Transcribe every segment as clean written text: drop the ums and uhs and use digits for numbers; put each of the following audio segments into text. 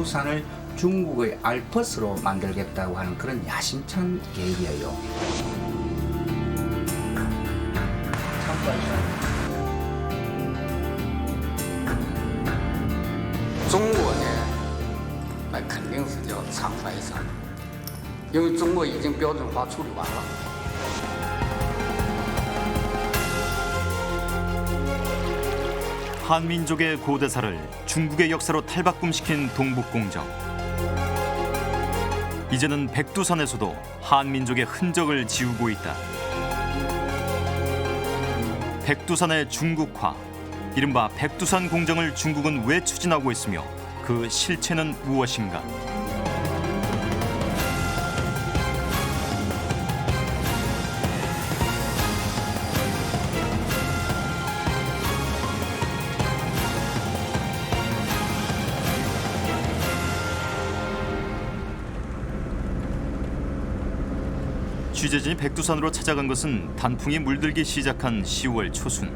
백두산을 중국의 알프스로 만들겠다고 하는 그런 야심찬 계획이에요. 참고하시죠. 中国呢，那肯定是叫长白山，因为中国已经标准化处理完了。 한민족의 고대사를 중국의 역사로 탈바꿈시킨 동북공정. 이제는 백두산에서도 한민족의 흔적을 지우고 있다. 백두산의 중국화, 이른바 백두산 공정을 중국은 왜 추진하고 있으며 그 실체는 무엇인가? 취재진이 백두산으로 찾아간 것은 단풍이 물들기 시작한 10월 초순.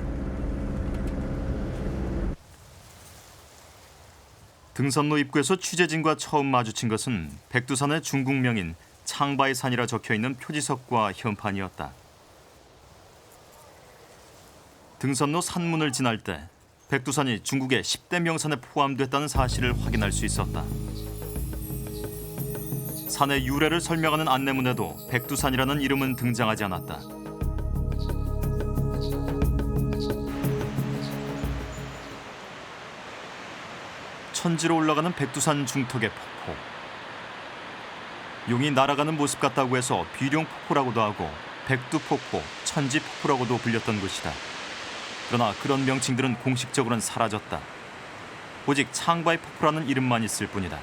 등산로 입구에서 취재진과 처음 마주친 것은 백두산의 중국명인 창바이산이라 적혀있는 표지석과 현판이었다. 등산로 산문을 지날 때 백두산이 중국의 10대 명산에 포함됐다는 사실을 확인할 수 있었다. 산의 유래를 설명하는 안내문에도 백두산이라는 이름은 등장하지 않았다. 천지로 올라가는 백두산 중턱의 폭포. 용이 날아가는 모습 같다고 해서 비룡폭포라고도 하고 백두폭포, 천지폭포라고도 불렸던 곳이다. 그러나 그런 명칭들은 공식적으로는 사라졌다. 오직 창바이 폭포라는 이름만 있을 뿐이다.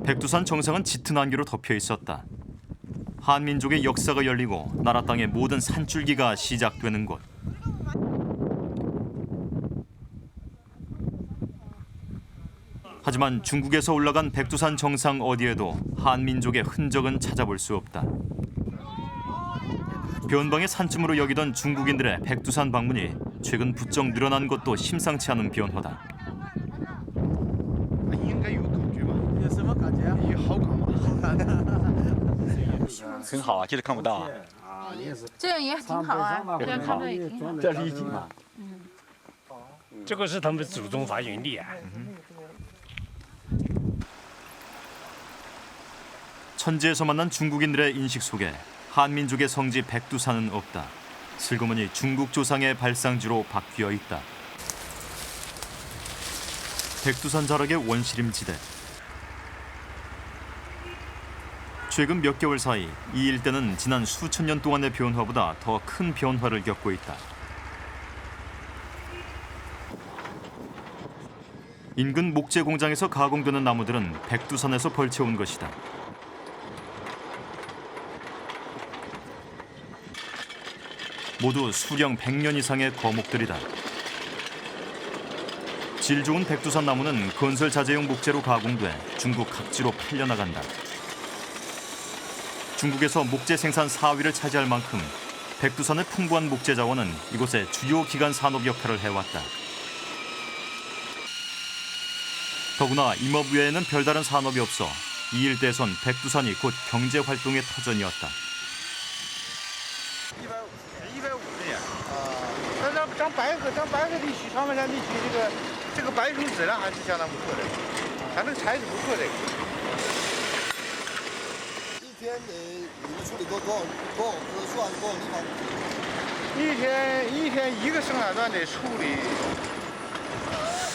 백두산 정상은 짙은 안개로 덮여 있었다. 한민족의 역사가 열리고 나라 땅의 모든 산줄기가 시작되는 곳. 하지만 중국에서 올라간 백두산 정상 어디에도 한민족의 흔적은 찾아볼 수 없다. 변방의 산쯤으로 여기던 중국인들의 백두산 방문이 최근 부쩍 늘어난 것도 심상치 않은 변화다. 很好啊，就是看不到啊。这样也挺好啊，这样看着也挺好。这是一景嘛。这个是他们祖宗发源地啊。 천지에서 만난 중국인들의 인식 속에 한민족의 성지 백두산은 없다. 슬그머니 중국 조상의 발상지로 바뀌어 있다. 백두산 자락의 원시림지대. 최근 몇 개월 사이 이 일대는 지난 수천 년 동안의 변화보다 더 큰 변화를 겪고 있다. 인근 목재 공장에서 가공되는 나무들은 백두산에서 벌채온 것이다. 모두 수령 100년 이상의 거목들이다. 질 좋은 백두산 나무는 건설 자재용 목재로 가공돼 중국 각지로 팔려나간다. 중국에서 목재 생산 4위를 차지할 만큼 백두산의 풍부한 목재 자원은 이곳의 주요 기간 산업 역할을 해왔다. 더구나 임업 외에는 별다른 산업이 없어 이 일대에선 백두산이 곧 경제 활동의 터전이었다. 150年啊，长白河地区，长白山地区这个白水质量还是相当不错的，它这个材质不错的。一天你们处理多少棵树啊？多少立方米？一天一个生产段得处理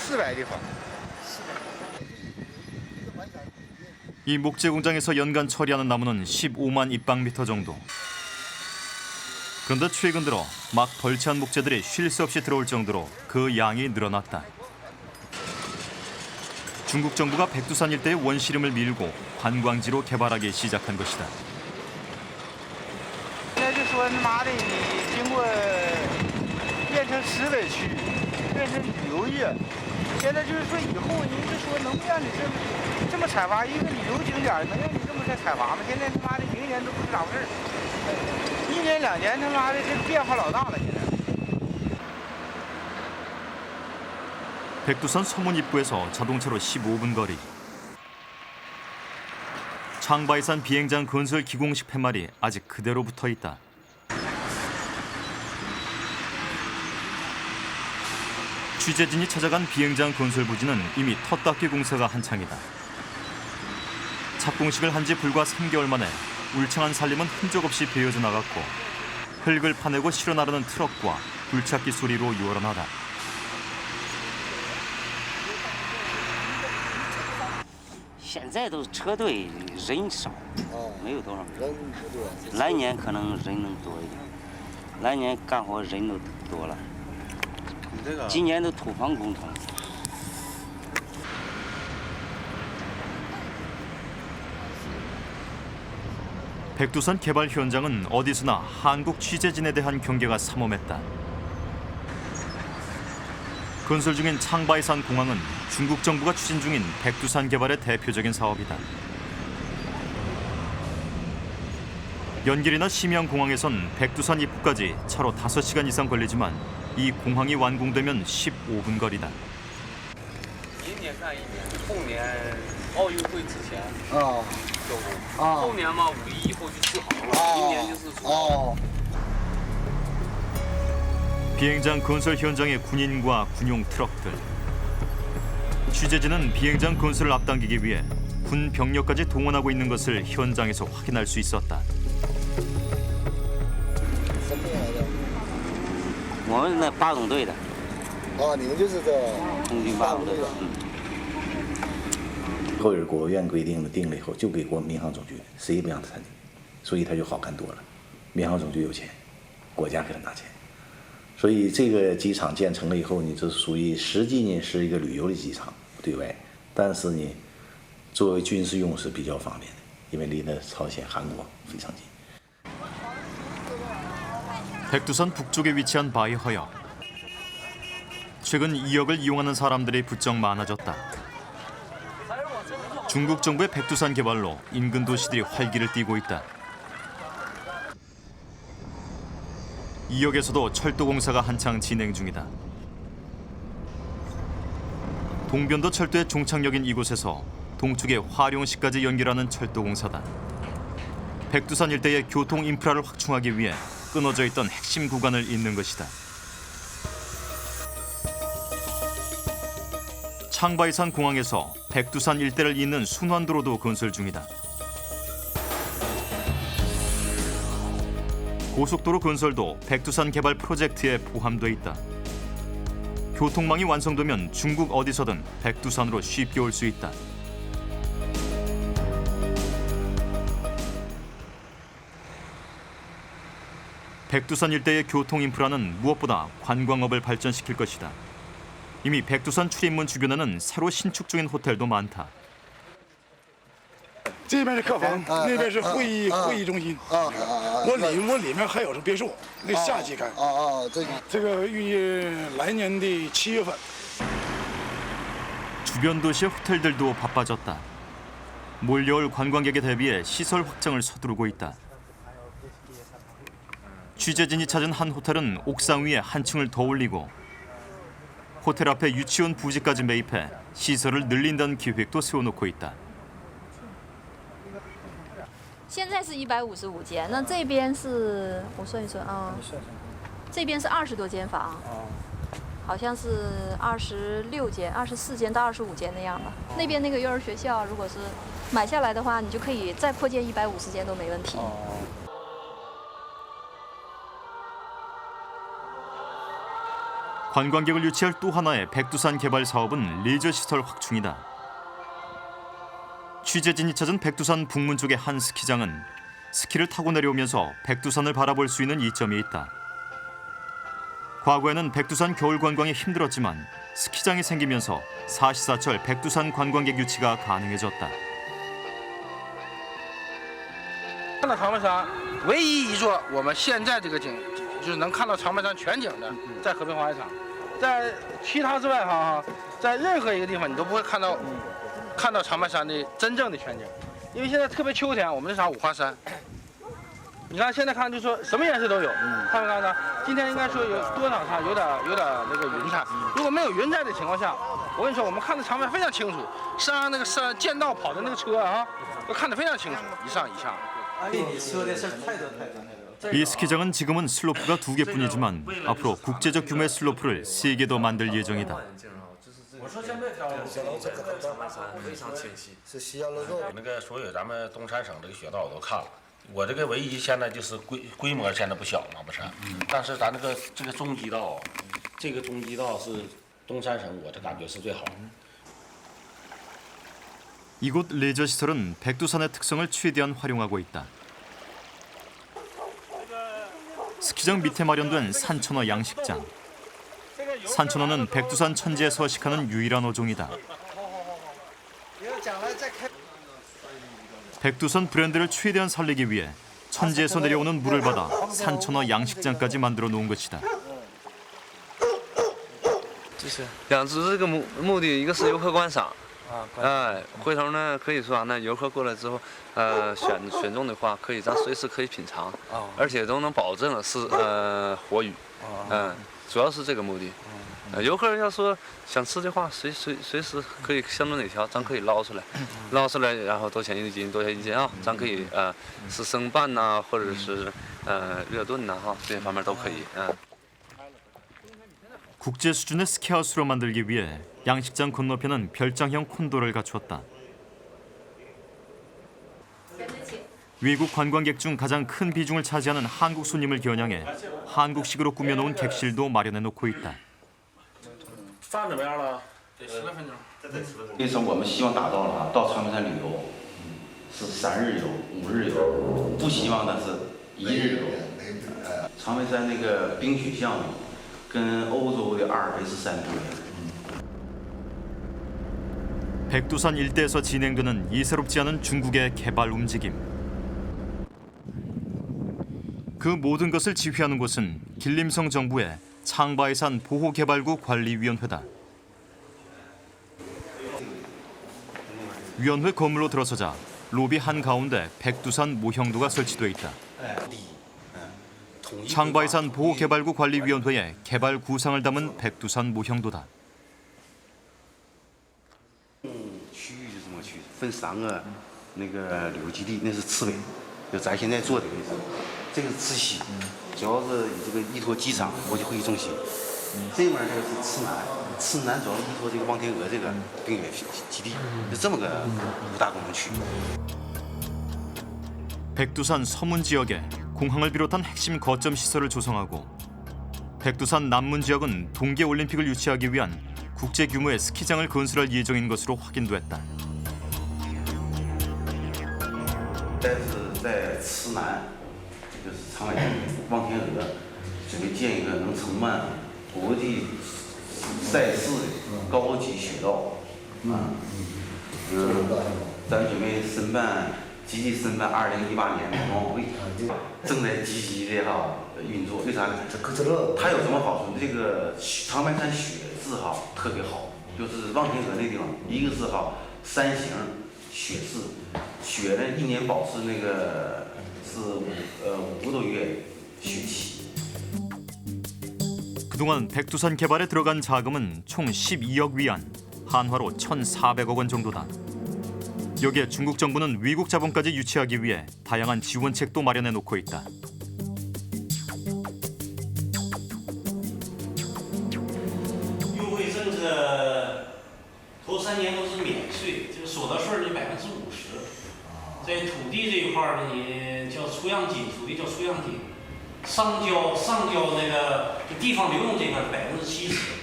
400立方。 이 목재 공장에서 연간 처리하는 나무는 15만 입방미터 정도. 그런데 최근 들어 막 벌채한 목재들이 쉴 새 없이 들어올 정도로 그 양이 늘어났다. 중국 정부가 백두산 일대의 원시림을 밀고 관광지로 개발하기 시작한 것이다. 那就说他妈的，你经过变成实的区，变成旅游业，现在就是说以后你是说能让你这么采伐一个旅游景点，能让你这么在采伐吗？现在他妈的明年都不知咋回事。1年2年，他妈的这变化老大了，现在。 백두산 서문 입구에서 자동차로 15분 거리. 창바이산 비행장 건설 기공식 팻말이 아직 그대로 붙어 있다. 취재진이 찾아간 비행장 건설 부지는 이미 텄닦기 공사가 한창이다. 착공식을 한 지 불과 3개월 만에 울창한 산림은 흔적 없이 베어져 나갔고 흙을 파내고 실어 나르는 트럭과 굴착기 소리로 요란하다. 现在都车队人少，没有多少人。人不多。来年可能人能多一点，来年干活人都多了。今年都土房工程。 백두산 개발 현장은 어디서나 한국 취재진에 대한 경계가 삼엄했다. 건설 중인 창바이산 공항은 중국 정부가 추진 중인 백두산 개발의 대표적인 사업이다. 연길이나 심양공항에선 백두산 입구까지 차로 5시간 이상 걸리지만 이 공항이 완공되면 15분 거리다. 明年干1年，后年奥运会之前啊后年嘛5·1以后就治好了，明年就是说。 비행장 건설 현장의 군인과 군용 트럭들. 취재진은 비행장 건설을 앞당기기 위해 군 병력까지 동원하고 있는 것을 현장에서 확인할 수 있었다. 什么来的？我们那八总队的，你们就是这空军八总队的。以后是国务院规定的，定了以后就给民航总局，谁也不让他参与，所以他就好干多了。民航总局有钱，国家给他拿钱。 所以这个机场建成了以后，你这属于实际呢是一个旅游的机场，对外，但是呢，作为军事用是比较方便的，因为离那朝鲜、韩国非常近。 백두산 북쪽에 위치한 바이허역. 최근 2역을 이용하는 사람들이 부쩍 많아졌다. 중국 정부의 백두산 개발로 인근 도시들이 활기를 띠고 있다. 2역에서도 철도 공사가 한창 진행 중이다. 동변도 철도의 종착역인 이곳에서 동쪽의 화룡시까지 연결하는 철도 공사다. 백두산 일대의 교통 인프라를 확충하기 위해 끊어져 있던 핵심 구간을 잇는 것이다. 창바이산 공항에서 백두산 일대를 잇는 순환도로도 건설 중이다. 고속도로 건설도 백두산 개발 프로젝트에 포함돼 있다. 교통망이 완성되면 중국 어디서든 백두산으로 쉽게 올 수 있다. 백두산 일대의 교통 인프라는 무엇보다 관광업을 발전시킬 것이다. 이미 백두산 출입문 주변에는 새로 신축 중인 호텔도 많다. 这边是客房，那边是会议中心。我里面还有是别墅，那夏季开。这个预计来年的7月份。 주변 도시의 호텔들도 바빠졌다. 몰려올 관광객에 대비해 시설 확장을 서두르고 있다. 취재진이 찾은 한 호텔은 옥상 위에 한 층을 더 올리고 호텔 앞에 유치원 부지까지 매입해 시설을 늘린다는 계획도 세워놓고 있다. 现在是155间，那这边是我算一算啊，这边是20多间房，好像是26间、24间到25间那样吧。那边那个幼儿学校，如果是买下来的话，你就可以再扩建150间都没问题。 관광객을 유치할 또 하나의 백두산 개발 사업은 레저 시설 확충이다. 취재진이 찾은 백두산 북문 쪽의 한 스키장은 스키를 타고 내려오면서 백두산을 바라볼 수 있는 이점이 있다. 과거에는 백두산 겨울 관광이 힘들었지만 스키장이 생기면서 사시사철 백두산 관광객 유치가 가능해졌다. 看到长白山，唯一一座我们现在这个景就是能看到长白山全景的，在和平滑雪场。在其他之外哈，在任何一个地方你都不会看到长白山的真正的全景，因为现在特别秋天，我们这场五华山，你看现在看就说什么颜色都有，看没看到？今天应该说有多少上有点那个云彩，如果没有云彩的情况下，我跟你说我们看的场面非常清楚，上那个剑道跑的那个车啊，都看得非常清楚，一上一下。 이 스키장은 지금은 슬로프가 2개뿐이지만 앞으로 국제적 규모의 슬로프를 3개 더 만들 예정이다. 那个所有咱们东三省这个雪道我都看了，我这个唯一现在就是规模现在不小嘛，不是？但是咱这个中级道，这个中级道是东三省我这感觉是最好的。 이곳 레저 시설은 백두산의 특성을 최대한 활용하고 있다. 스키장 밑에 마련된 산천어 양식장. 산천어는 백두산 천지에 서식하는 유일한 어종이다. 백두산 브랜드를 최대한 살리기 위해 천지에서 내려오는 물을 받아 산천어 양식장까지 만들어 놓은 것이다. 养殖这个目的，一个是游客观赏，回头呢可以说呢，游客过来之后，选中的话，可以咱随时可以品尝，而且都能保证了是活鱼，主要是这个目的。游客要说想吃的话，随时可以相中哪条，咱可以捞出来，然后多钱一斤啊，咱可以是生拌呐，或者是热炖呐哈，这些方面都可以。 국제 수준의 스키하우스로 만들기 위해 양식장 건너편은 별장형 콘도를 갖추었다. 외국 관광객 중 가장 큰 비중을 차지하는 한국 손님을 겨냥해 한국식으로 꾸며놓은 객실도 마련해놓고 있다. 饭怎么样了？得10来分钟。这是我们希望达到的，到长白山旅游是3日游、5日游，不希望的是1日游。长白山那个冰雪项目跟欧洲的阿尔卑斯山不一样。 백두산 일대에서 진행되는 예사롭지 않은 중국의 개발 움직임. 그 모든 것을 지휘하는 곳은 길림성 정부의 창바이산 보호개발구 관리위원회다. 위원회 건물로 들어서자 로비 한가운데 백두산 모형도가 설치돼 있다. 창바이산 보호개발구 관리위원회의 개발 구상을 담은 백두산 모형도다. 区域是什么区域？分3个那个旅游基地，那是刺尾，就咱现在坐的位置。这个是赤溪，主要是以这个依托机场、国际会议中心。这边这个是赤南，赤南主要依托这个望天鹅这个冰雪基地，就这么个5大功能区。 백두산 서문 지역에 공항을 비롯한 핵심 거점 시설을 조성하고 백두산 남문 지역은 동계올림픽을 유치하기 위한 국제 규모의 스키장을 건설할 예정인 것으로 확인됐다. 但是在赤南，就是长白山望天鹅，准备建一个能承办国际赛事的高级雪道。咱准备积极申办2018年的冬奥会，正在积极的运作。为啥呢？它有什么好处？这个长白山雪质特别好，就是望天鹅那地方，一个是山形雪质，雪呢1年保持那个是5个多月雪期。 그동안 백두산 개발에 들어간 자금은 총 12억 위안, 한화로 1,400억 원 정도다. 여기에 중국 정부는 외국 자본까지 유치하기 위해 다양한 지원책도 마련해 놓고 있다. 优惠政策头3年都是免税，这个所得税率50%。在土地这一块呢，也叫出让金，土地叫出让金。上交那个地方流动这块70%。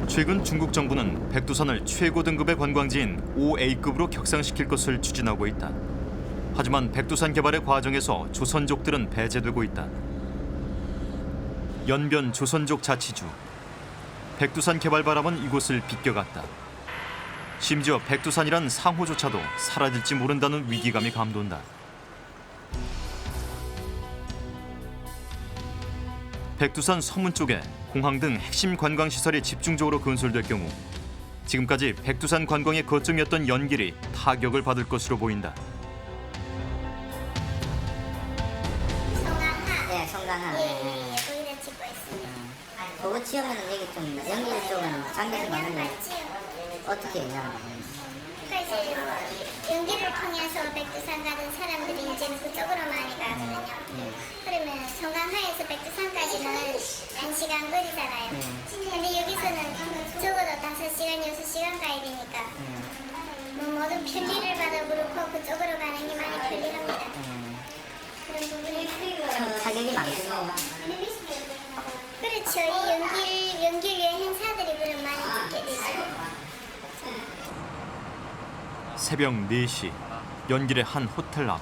최근 중국 정부는 백두산을 최고 등급의 관광지인 5A급으로 격상시킬 것을 추진하고 있다. 하지만 백두산 개발의 과정에서 조선족들은 배제되고 있다. 연변 조선족 자치주. 백두산 개발 바람은 이곳을 비껴갔다. 심지어 백두산이란 상호조차도 사라질지 모른다는 위기감이 감돈다. 백두산 서문 쪽에 공항 등 핵심 관광시설이 집중적으로 건설될 경우 지금까지 백두산 관광의 거점이었던 연길이 타격을 받을 것으로 보인다. 거기다가 거기다 짓고 있습니다. 그거 치우면 여기 좀 연기 쪽은 장비를 많은데 어떻게 해야 그러니까 이제 연기를 통해서 백두산 가는 사람들이 이제는 그쪽으로 많이 가거든요. 그러면 성강하에서 백두산까지는 1시간 거리잖아요. 근데 여기서는 적어도 5시간, 6시간 가야 되니까 뭐 모든 편리를 받아 그렇고 그쪽으로 가는 게 많이 편리합니다. 그런 부분이 가격이 많군요. 그렇죠. 이 연길 여행사들이 그런 많이 듣게 되죠. 새벽 4시 연길의 한 호텔 앞.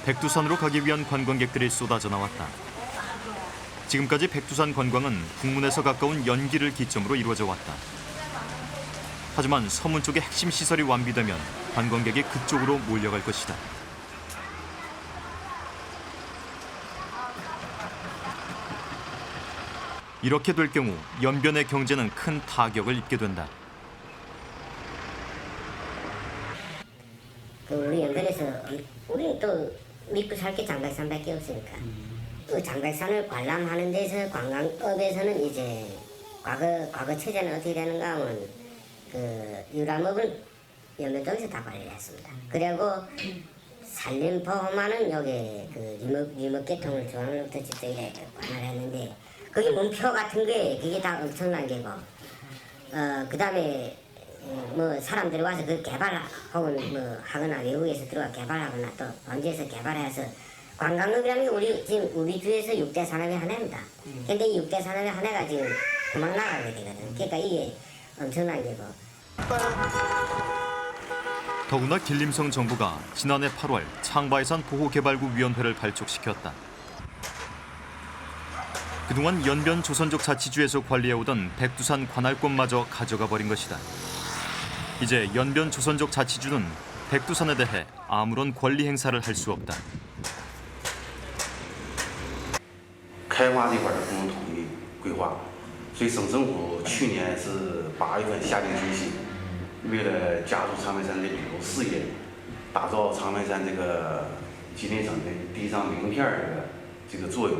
백두산으로 가기 위한 관광객들이 쏟아져 나왔다. 지금까지 백두산 관광은 북문에서 가까운 연길을 기점으로 이루어져 왔다. 하지만 서문 쪽의 핵심 시설이 완비되면 관광객이 그쪽으로 몰려갈 것이다. 이렇게 될 경우 연변의 경제는 큰 타격을 입게 된다. 우리 연변에서 우리는 또 믿고 살 게 장백산밖에 없으니까 그 장백산을 관람하는 데서 관광업에서는 이제 과거 체제는 어떻게 되는가 하면 그 유람업을 연변 쪽에서 다 관리했습니다. 그리고 산림보호만은 여기 그 유목계통을 중앙으로부터 직접 이렇게 관할했는데 거기 문표 같은 게 그게 다 엄청난 게고 그다음에 뭐 사람들이 와서 그 개발 혹은 뭐 하거나 외국에서 들어와 개발하거나 또 본지에서 개발해서 관광업이라는 게 우리 주에서 6대 산업의 하나입니다. 근데 이 6대 산업의 하나가 지금 도망 나가게 되거든. 그러니까 이게 엄청난 게고. 더구나 길림성 정부가 지난해 8월 창바해산 보호개발구위원회를 발족시켰다. 그동안 연변 조선족 자치주에서 관리해오던 백두산 관할권마저 가져가 버린 것이다. 이제 연변 조선족 자치주는 백두산에 대해 아무런 권리 행사를 할 수 없다. 开发这块的共同统一规划，所以省政府去年是8月份下定决心，为了加速长白山的旅游事业，打造长白山这个吉林省的第一张名片的这个作用，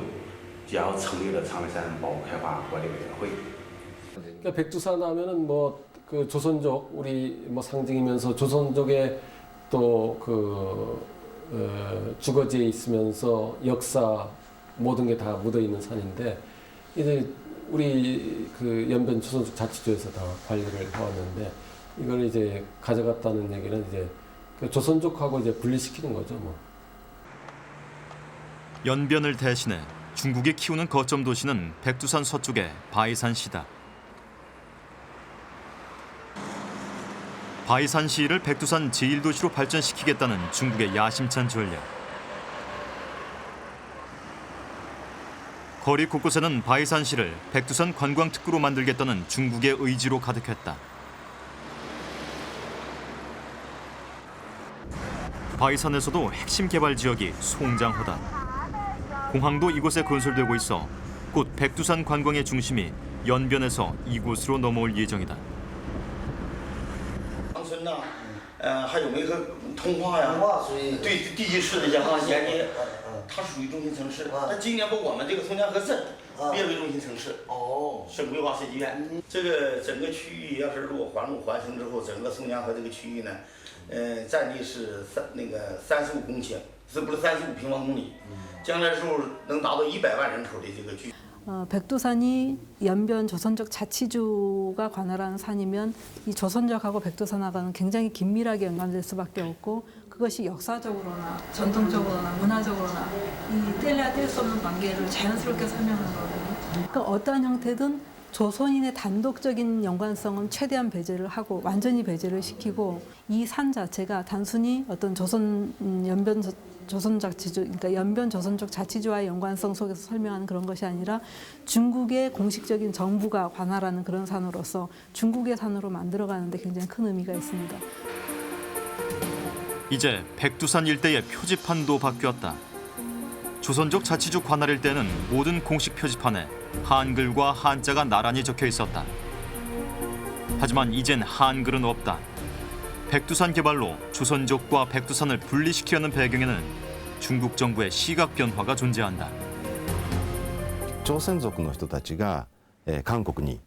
然后成立了长白山保护开发管理委员会。 그러니까 백두산 하면은 뭐 그 조선족 우리 뭐 상징이면서 조선족의 또 그 주거지에 있으면서 역사 모든 게 다 묻어 있는 산인데 이제 우리 그 연변 조선족 자치주에서 다 관리를 해왔는데 이걸 이제 가져갔다는 얘기는 이제 그 조선족하고 이제 분리시키는 거죠 뭐. 연변을 대신해 중국이 키우는 거점 도시는 백두산 서쪽의 바이산시다. 바이산시를 백두산 제1도시로 발전시키겠다는 중국의 야심찬 전략. 거리 곳곳에는 바이산시를 백두산 관광특구로 만들겠다는 중국의 의지로 가득했다. 바이산에서도 핵심 개발 지역이 송장호다. 공항도 이곳에 건설되고 있어 곧 백두산 관광의 중심이 연변에서 이곳으로 넘어올 예정이다. 村呐，还有没个通化呀？对地级市的沿航衔接，它属于中心城市。那今年把我们这个松江河镇列为中心城市。哦。省规划设计院，这个整个区域要是如果环路完成之后，整个松江河这个区域呢，占地是35公顷，是不是35平方公里？将来时候能达到100万人口的这个居。 백두산이 연변 조선족 자치주가 관할하는 산이면 이 조선족하고 백두산하고는 굉장히 긴밀하게 연관될 수밖에 없고 그것이 역사적으로나 전통적으로나 문화적으로나 이 뗄래야 뗄 수 없는 관계를 자연스럽게 설명하는 거거든요. 그러니까 어떠한 형태든 조선인의 단독적인 연관성은 최대한 배제를 하고 완전히 배제를 시키고 이 산 자체가 단순히 어떤 연변 조선족 자치주, 그러니까 연변 조선족 자치주와의 연관성 속에서 설명하는 그런 것이 아니라 중국의 공식적인 정부가 관할하는 그런 산으로서 중국의 산으로 만들어가는데 굉장히 큰 의미가 있습니다. 이제 백두산 일대의 표지판도 바뀌었다. 조선족 자치주 관할일 때는 모든 공식 표지판에 한글과 한자가 나란히 적혀 있었다. 하지만 이젠 한글은 없다. 백두산 개발로 조선족과 백두산을 분리시키려는 배경에는 중국 정부의 시각 변화가 존재한다. 朝鮮族の人たちが韓国に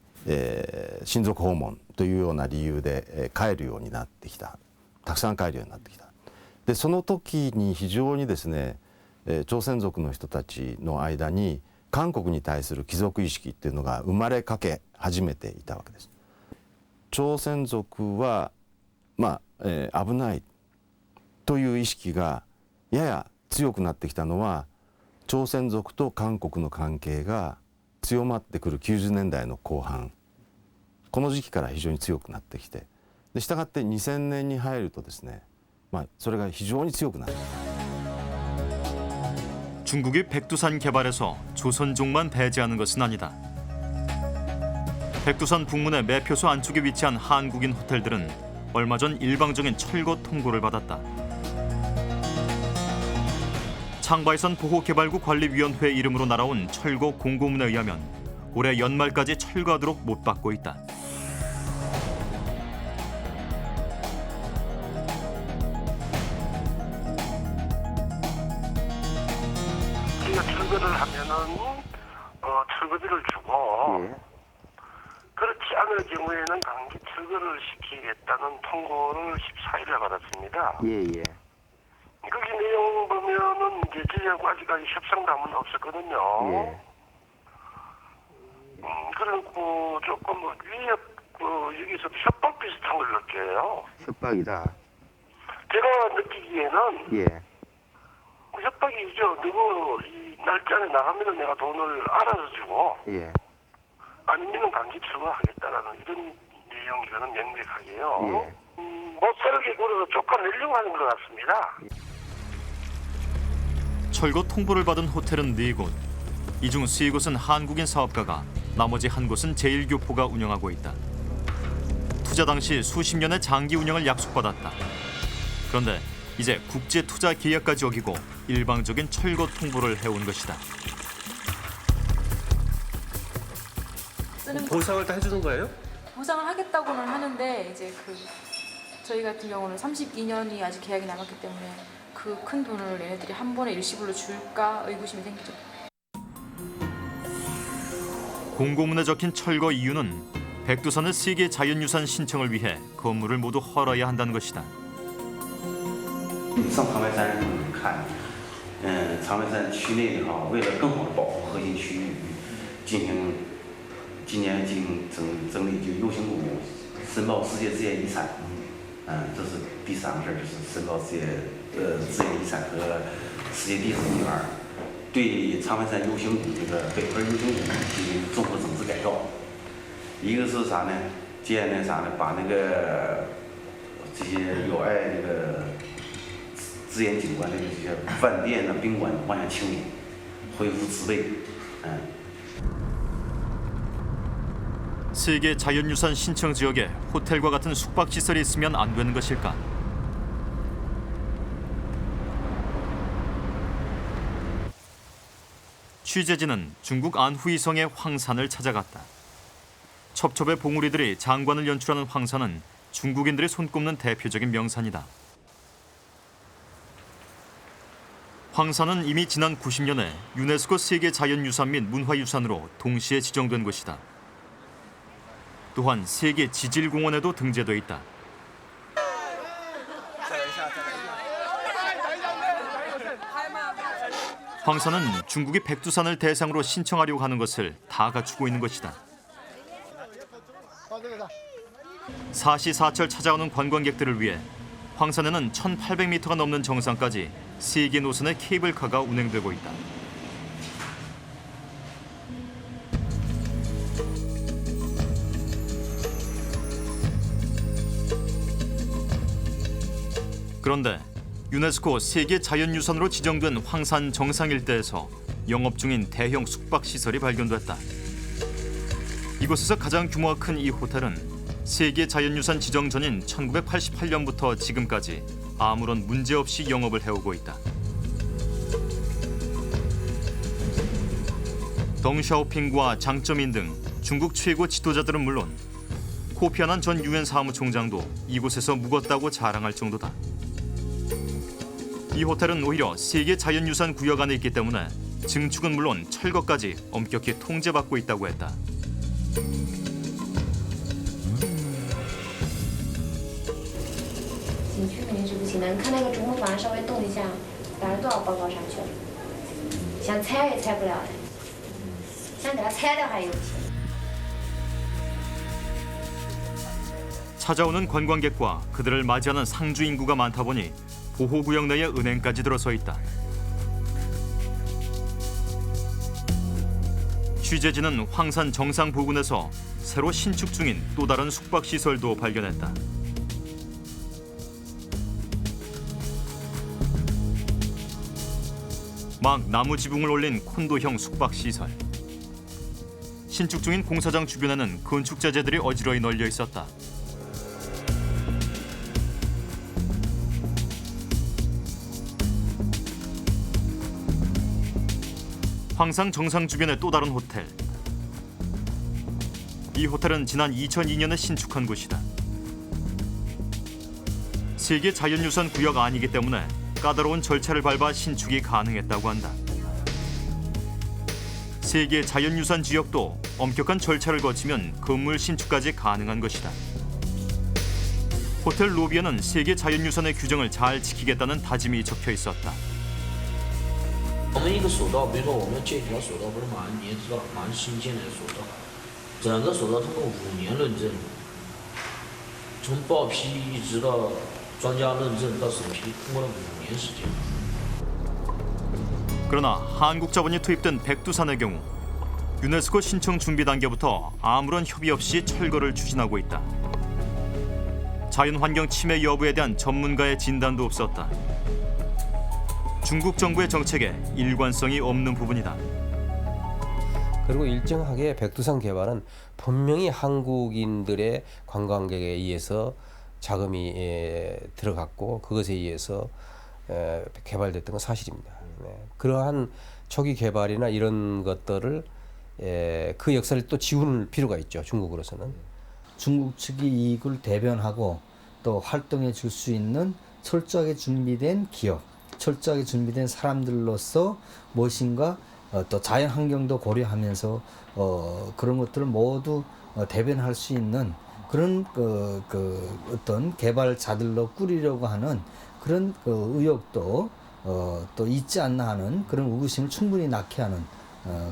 親族訪問というような理由で帰るようになってきた。たくさん帰るようになってきた。でその時に非常にですね、朝鮮族の人たちの間に韓国に対する帰属意識っていうのが生まれかけ始めていたわけです。朝鮮族は危ないという意識がやや強くなってきたのは朝鮮族と韓国の関係が強まってくる90年代の後半この時期から非常に強くなってきてでしたがって2000年に入るとですね、それが非常に強くなる。 중국이 백두산 개발에서 조선족만 배제하는 것은 아니다. 백두산 북문의 매표소 안쪽에 위치한 한국인 호텔들은 얼마 전 일방적인 철거 통보를 받았다. 창바이산 보호개발구 관리위원회 이름으로 날아온 철거 공고문에 의하면 올해 연말까지 철거하도록 못 받고 있다. 철거를 하면은 철거비를 주고 그렇지 않을 경우에는 단기 철거를 시키겠다는 통보를 14일에 받았습니다. 예. 거기 내용 보면은 이제 저희하고 아직까지 협상담은 없었거든요. 예. 그리고 조금 위협 여기서 협박 비슷한 걸 느껴요. 협박이다. 제가 느끼기에는 예. 협박이죠. 누구 이 날짜에 나가면 내가 돈을 알아서 주고 예. 아니면 단기 철거하겠다라는 이런 내용이거는 명백하게요. 예. 못 살게 굴어서 쫓아내려고 하는 것 같습니다. 철거 통보를 받은 호텔은 4곳. 이 중 3곳은 한국인 사업가가 나머지 한 곳은 제1교포가 운영하고 있다. 투자 당시 수십 년의 장기 운영을 약속받았다. 그런데 이제 국제 투자 계약까지 어기고 일방적인 철거 통보를 해온 것이다. 보상을 다 해주는 거예요? 보상을 하겠다고는 하는데 이제 저희 같은 경우는 32년이 아직 계약이 남았기 때문에 그 큰 돈을 얘네들이 한 번에 일시불로 줄까 의구심이 생기죠. 공고문에 적힌 철거 이유는 백두산의 세계 자연유산 신청을 위해 건물을 모두 헐어야 한다는 것이다. 上长白山看，长白山区内为了更好的保护核心区域，今年进行整理就 U 型古墓申报世界自然遗产，这是第3个事儿，就是申报世界自然遗产和世界地质公园，对长白山 U 型古这个北边 U 型古进行综合整治改造。一个是啥呢？接下来啥呢？把那个这些有碍那个 自然景观的这些饭店啊、宾馆往下清理，恢复植被。 세계 자연유산 신청 지역에 호텔과 같은 숙박시설이 있으면 안 되는 것일까? 취재진은 중국 안후이성의 황산을 찾아갔다. 첩첩의 봉우리들이 장관을 연출하는 황산은 중국인들이 손꼽는 대표적인 명산이다. 황산은 이미 지난 90년에 유네스코 세계 자연유산 및 문화유산으로 동시에 지정된 곳이다. 또한 세계 지질공원에도 등재돼 있다. 황산은 중국이 백두산을 대상으로 신청하려고 하는 것을 다 갖추고 있는 것이다. 사시사철 찾아오는 관광객들을 위해 황산에는 1,800m가 넘는 정상까지 3개 노선의 케이블카가 운행되고 있다. 그런데 유네스코 세계 자연유산으로 지정된 황산 정상 일대에서 영업 중인 대형 숙박시설이 발견됐다. 이곳에서 가장 규모가 큰 이 호텔은 세계 자연유산 지정 전인 1988년부터 지금까지 아무런 문제 없이 영업을 해오고 있다. 덩샤오핑과 장쩌민 등 중국 최고 지도자들은 물론 코피아난 전 유엔 사무총장도 이곳에서 묵었다고 자랑할 정도다. 이 호텔은 오히려 세계 자연유산 구역 안에 있기 때문에 증축은 물론 철거까지 엄격히 통제받고 있다고 했다.景区肯定是不行的。你看那个竹木板稍微动一下，打了多少报告上去了？想拆也拆不了的，想给它拆掉还有不行。 찾아오는 관광객과 그들을 맞이하는 상주 인구가 많다 보니 보호구역 내에 은행까지 들어서 있다. 취재진은 황산 정상 부근에서 새로 신축 중인 또 다른 숙박시설도 발견했다. 막 나무 지붕을 올린 콘도형 숙박시설. 신축 중인 공사장 주변에는 건축자재들이 어지러이 널려 있었다. 황산 정상 주변의 또 다른 호텔. 이 호텔은 지난 2002년에 신축한 곳이다. 세계 자연유산 구역 아니기 때문에 까다로운 절차를 밟아 신축이 가능했다고 한다. 세계 자연유산 지역도 엄격한 절차를 거치면 건물 신축까지 가능한 것이다. 호텔 로비에는 세계 자연유산의 규정을 잘 지키겠다는 다짐이 적혀 있었다. 我们一个索道，比如说我们建一条索道，不是马上你也知道，马上新建的索道，整个索道通过5年论证，从报批一直到专家认证到审批，通过了5年时间。 그러나 한국 자본이 투입된 백두산의 경우 유네스코 신청 준비 단계부터 아무런 협의 없이 철거를 추진하고 있다. 자연환경 침해 여부에 대한 전문가의 진단도 없었다. 중국 정부의 정책에 일관성이 없는 부분이다. 그리고 일정하게 백두산 개발은 분명히 한국인들의 관광객에 의해서 자금이 들어갔고 그것에 의해서 개발됐던 건 사실입니다. 그러한 초기 개발이나 이런 것들을 그 역사를 또 지울 필요가 있죠. 중국으로서는. 중국 측이 이익을 대변하고 또 활동해 줄 수 있는 철저하게 준비된 기업, 철저하게 준비된 사람들로서 무엇인가 또 자연 환경도 고려하면서 그런 것들을 모두 대변할 수 있는 그런 어떤 개발자들로 꾸리려고 하는 그런 의욕도 또 있지 않나 하는 그런 의구심을 충분히 낳게 하는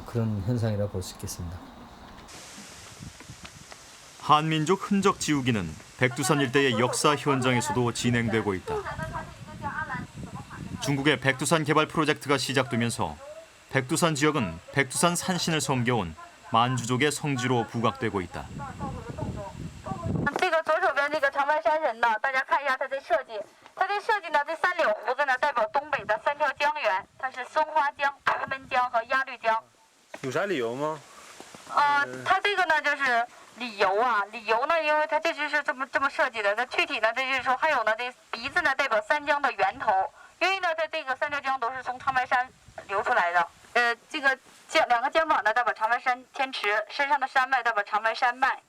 그런 현상이라고 볼 수 있겠습니다. 한민족 흔적 지우기는 백두산 일대의 역사 현장에서도 진행되고 있다. 중국의 백두산 개발 프로젝트가 시작되면서 백두산 지역은 백두산 산신을 섬겨온 만주족의 성지로 부각되고 있다. 这个左手边这个长白山人呢，大家看一下它的设计。它这设计呢，这3绺胡子呢代表东北的3条江源，它是松花江、图们江和鸭绿江。有啥理由吗？它这个呢就是理由啊，理由呢，因为它这就是这么设计的。它具体呢，这就是说还有呢，这鼻子呢代表三江的源头，因为呢，它这个3条江都是从长白山流出来的。这个2个肩膀呢代表长白山天池，身上的山脉代表长白山脉。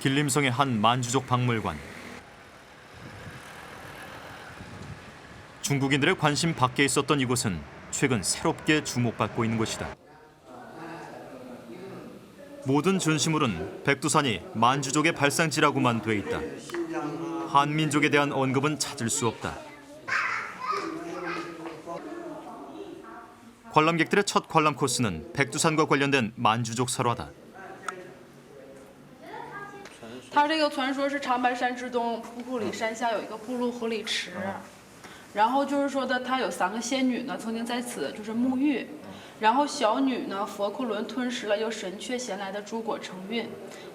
길림성의 한 만주족 박물관. 중국인들의 관심 밖에 있었던 이곳은 최근 새롭게 주목받고 있는 곳이다. 모든 전시물은 백두산이 만주족의 발상지라고만 돼 있다. 한민족에 대한 언급은 찾을 수 없다. 관람객들의 첫 관람 코스는 백두산과 관련된 만주족 설화다. 它这个传说是长白山之东布库里山下有一个布陆河里池，然后就是说的它有3个仙女呢曾经在此就是沐浴，然后小女呢佛库伦吞食了由神阙衔来的诸果承运，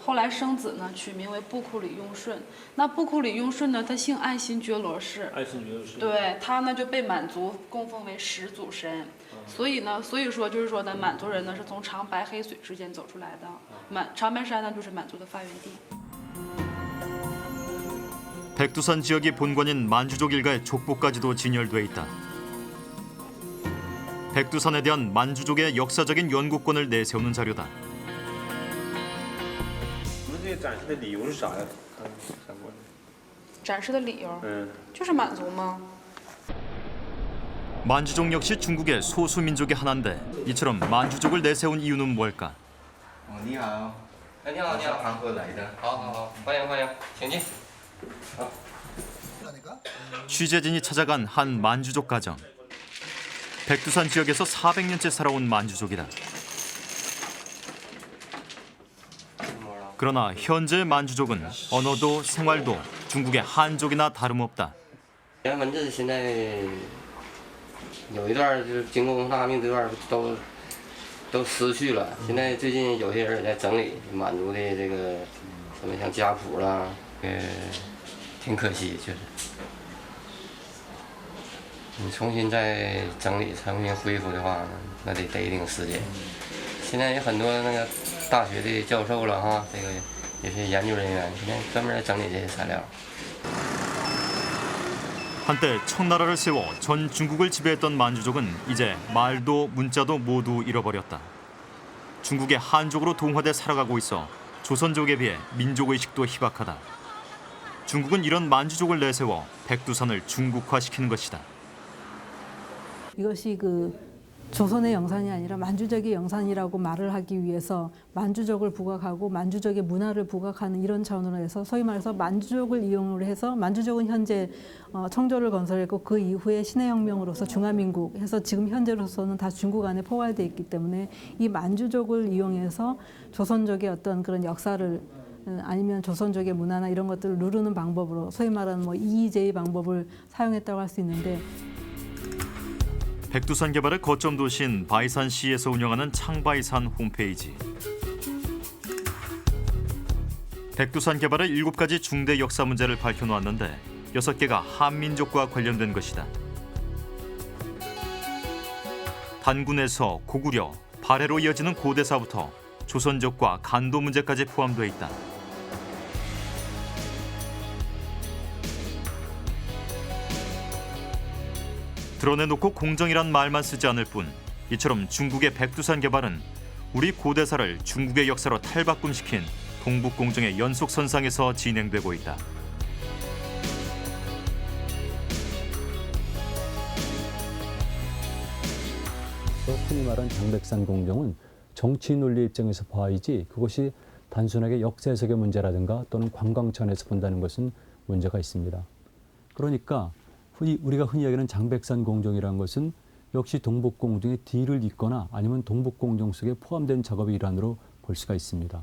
后来生子呢取名为布库里雍顺。那布库里雍顺呢他姓爱新觉罗氏，爱新觉罗氏，对他呢就被满族供奉为始祖神。 所以说就是说呢，满族人呢是从长白黑水之间走出来的，长白山呢就是满族的发源地。 백두산 지역이 본관인 만주족 일가의 족보까지도 진열돼 있다. 백두산에 대한 만주족의 역사적인 연구권을 내세우는 자료다. 我们这展示的理由是啥呀？相关的。展示的理由，就是满族吗？ 만주족 역시 중국의 소수 민족의 하나인데 이처럼 만주족을 내세운 이유는 뭘까? 你好，你好，你好，韩国来的。好好好，欢迎欢迎，请进。好。 취재진이 찾아간 한 만주족 가정. 백두산 지역에서 400년째 살아온 만주족이다. 그러나 현재 만주족은 언어도 생활도 중국의 한족이나 다름없다. 原文字现在有一段就是经过文化大革命这段都失去了，现在最近有些人也在整理满族的这个什么像家谱啦，挺可惜，确实。你重新再整理、重新恢复的话，那得一定时间。现在有很多那个大学的教授了哈，这个有些研究人员现在专门来整理这些材料。 한때 청나라를 세워 전 중국을 지배했던 만주족은 이제 말도 문자도 모두 잃어버렸다. 중국의 한족으로 동화돼 살아가고 있어 조선족에 비해 민족의식도 희박하다. 중국은 이런 만주족을 내세워 백두산을 중국화시키는 것이다. 이것이 조선의 영산이 아니라 만주족의 영산이라고 말을 하기 위해서 만주족을 부각하고 만주족의 문화를 부각하는 이런 차원으로 해서 소위 말해서 만주족을 이용을 해서 만주족은 현재 청조를 건설했고 그 이후에 신해혁명으로서 중화민국 해서 지금 현재로서는 다 중국 안에 포괄되어 있기 때문에 이 만주족을 이용해서 조선족의 어떤 그런 역사를 아니면 조선족의 문화나 이런 것들을 누르는 방법으로 소위 말하는 EEJ 방법을 사용했다고 할 수 있는데 백두산 개발의 거점 도시인 바이산시에서 운영하는 창바이산 홈페이지. 백두산 개발의 7가지 중대 역사 문제를 밝혀놓았는데 6개가 한민족과 관련된 것이다. 단군에서 고구려, 발해로 이어지는 고대사부터 조선족과 간도 문제까지 포함되어 있다. 드러내놓고 공정이란 말만 쓰지 않을 뿐 이처럼 중국의 백두산 개발은 우리 고대사를 중국의 역사로 탈바꿈시킨 동북공정의 연속선상에서 진행되고 있다. 흔히 말하는 장백산 공정은 정치 논리 입장에서 봐야지 그것이 단순하게 역사 해석의 문제라든가 또는 관광차원에서 본다는 것은 문제가 있습니다. 그러니까 우리가 흔히 이야기하는 장백산 공정이라는 것은 역시 동북공정의 뒤를 잇거나 아니면 동북공정 속에 포함된 작업의 일환으로 볼 수가 있습니다.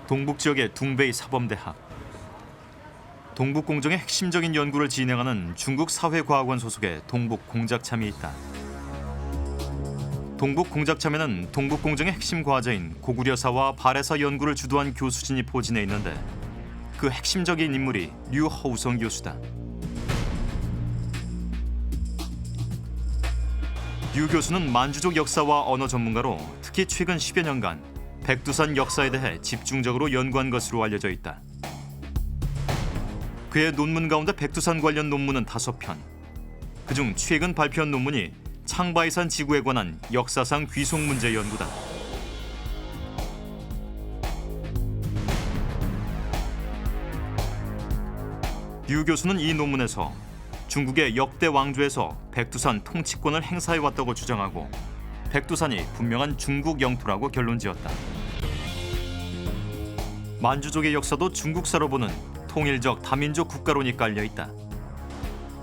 동북 지역의 둥베이 사범대학. 동북공정의 핵심적인 연구를 진행하는 중국 사회과학원 소속의 동북공작참이 있다. 동북공작참에는 동북공정의 핵심 과제인 고구려사와 발해사 연구를 주도한 교수진이 포진해 있는데 그 핵심적인 인물이 류허우성 교수다. 류 교수는 만주족 역사와 언어 전문가로 특히 최근 10여 년간 백두산 역사에 대해 집중적으로 연구한 것으로 알려져 있다. 그의 논문 가운데 백두산 관련 논문은 5편. 그중 최근 발표한 논문이 창바이산 지구에 관한 역사상 귀속 문제 연구다. 류 교수는 이 논문에서 중국의 역대 왕조에서 백두산 통치권을 행사해왔다고 주장하고 백두산이 분명한 중국 영토라고 결론지었다. 만주족의 역사도 중국사로 보는 통일적 다민족 국가론이 깔려있다.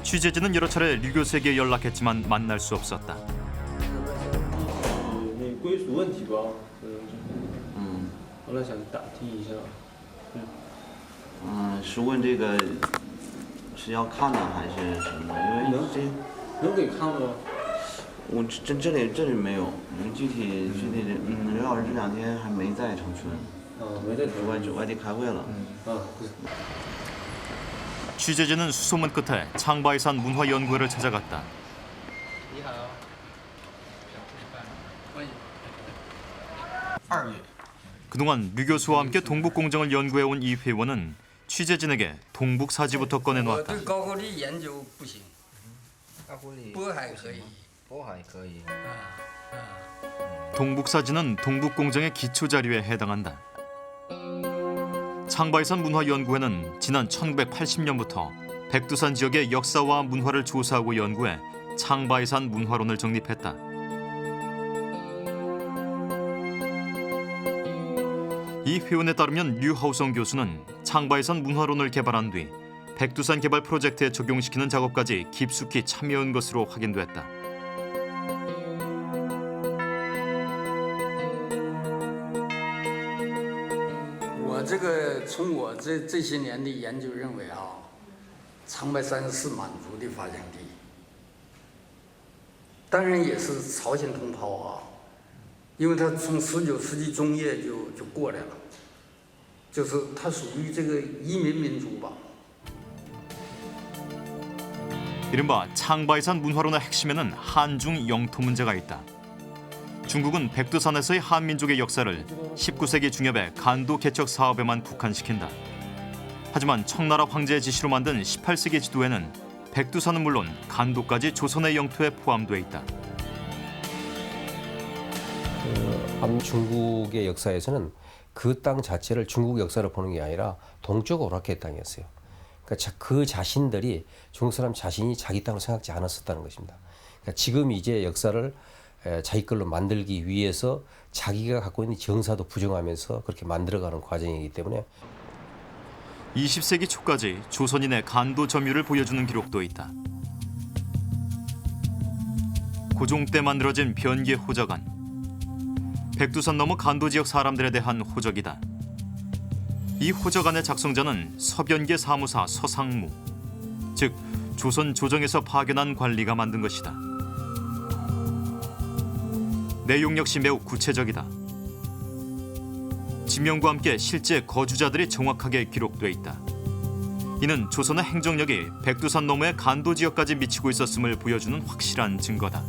취재진은 여러 차례 류 교수에게 연락했지만 만날 수 없었다. 归属问题吧，后来想打听一下。是问这个是要看呢还是什么？因为能给看吗？我这里没有，具体的，刘老师这2天还没在长春，没在长春，外地开会了。취재진은 수소문 끝에 창바이산 문화연구회를 찾아갔다. 그동안 류 교수와 함께 동북공정을 연구해온 이 회원은 취재진에게 동북사지부터 꺼내놓았다. 동북사지는 동북공정의 기초자료에 해당한다. 창바이산 문화연구회는 지난 1980년부터 백두산 지역의 역사와 문화를 조사하고 연구해 창바이산 문화론을 정립했다. 이 회원에 따르면 류하우성 교수는 창바이산 문화론을 개발한 뒤 백두산 개발 프로젝트에 적용시키는 작업까지 깊숙이 참여한 것으로 확인됐다. 从我这些年的研究认为啊，长白山是满族的发祥地，当然也是朝鲜同胞啊，因为他从19世纪中叶就过来了，就是他属于这个移民民族吧。 이른바 창바이산 문화론의 핵심에는 한중 영토 문제가 있다. 중국은 백두산에서의 한민족의 역사를 19세기 중엽의 간도 개척 사업에만 국한시킨다. 하지만 청나라 황제의 지시로 만든 18세기 지도에는 백두산은 물론 간도까지 조선의 영토에 포함돼 있다. 중국의 역사에서는 그 땅 자체를 중국 역사를 보는 게 아니라 동쪽 오라케 땅이었어요. 그러니까 그 자신들이 중국 사람 자신이 자기 땅을 생각지 않았었다는 것입니다. 그러니까 지금 이제 역사를 자기 걸로 만들기 위해서 자기가 갖고 있는 정사도 부정하면서 그렇게 만들어가는 과정이기 때문에 20세기 초까지 조선인의 간도 점유를 보여주는 기록도 있다. 고종 때 만들어진 변계 호적안. 백두산 너머 간도 지역 사람들에 대한 호적이다. 이 호적안의 작성자는 서변계 사무사 서상무, 즉 조선 조정에서 파견한 관리가 만든 것이다. 내용 역시 매우 구체적이다. 지명과 함께 실제 거주자들이 정확하게 기록돼 있다. 이는 조선의 행정력이 백두산 너머의 간도 지역까지 미치고 있었음을 보여주는 확실한 증거다.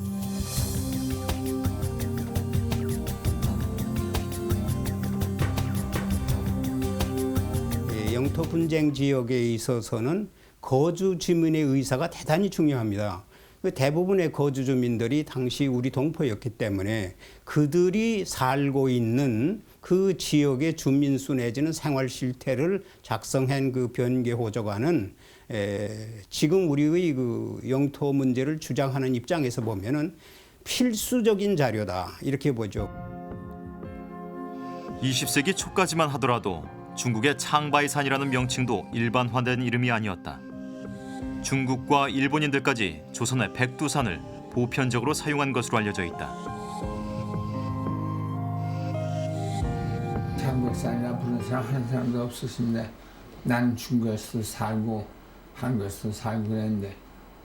영토 분쟁 지역에 있어서는 거주 주민의 의사가 대단히 중요합니다. 대부분의 거주 주민들이 당시 우리 동포였기 때문에 그들이 살고 있는 그 지역의 주민수 내지는 생활 실태를 작성한 그 변계 호적안은 지금 우리의 그 영토 문제를 주장하는 입장에서 보면은 필수적인 자료다 이렇게 보죠. 20세기 초까지만 하더라도 중국의 창바이산이라는 명칭도 일반화된 이름이 아니었다. 중국과 일본인들까지 조선의 백두산을 보편적으로 사용한 것으로 알려져 있다. 창백산이라 부르는 사람 한 사람도 없었습니다. 나는 중국에서 살고 한국에서 살고 그랬는데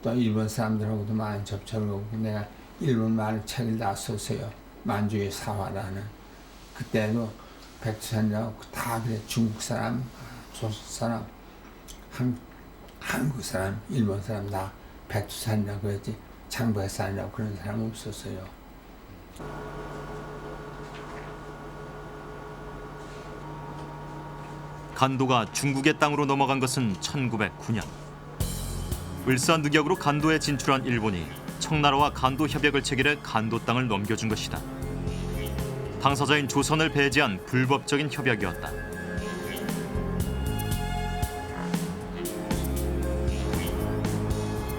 또 일본 사람들하고도 많은 접촉을 하고 내가 일본 말 책을 다 썼어요. 만주의 사화라는. 그때도 백두산이라고 다 그래. 중국 사람, 조선 사람, 한국 사람, 일본 사람 다 백두산이라고 그랬지 창백산이라고 그런 사람 없었어요. 간도가 중국의 땅으로 넘어간 것은 1909년. 을사늑약으로 간도에 진출한 일본이 청나라와 간도 협약을 체결해 간도 땅을 넘겨준 것이다. 당사자인 조선을 배제한 불법적인 협약이었다.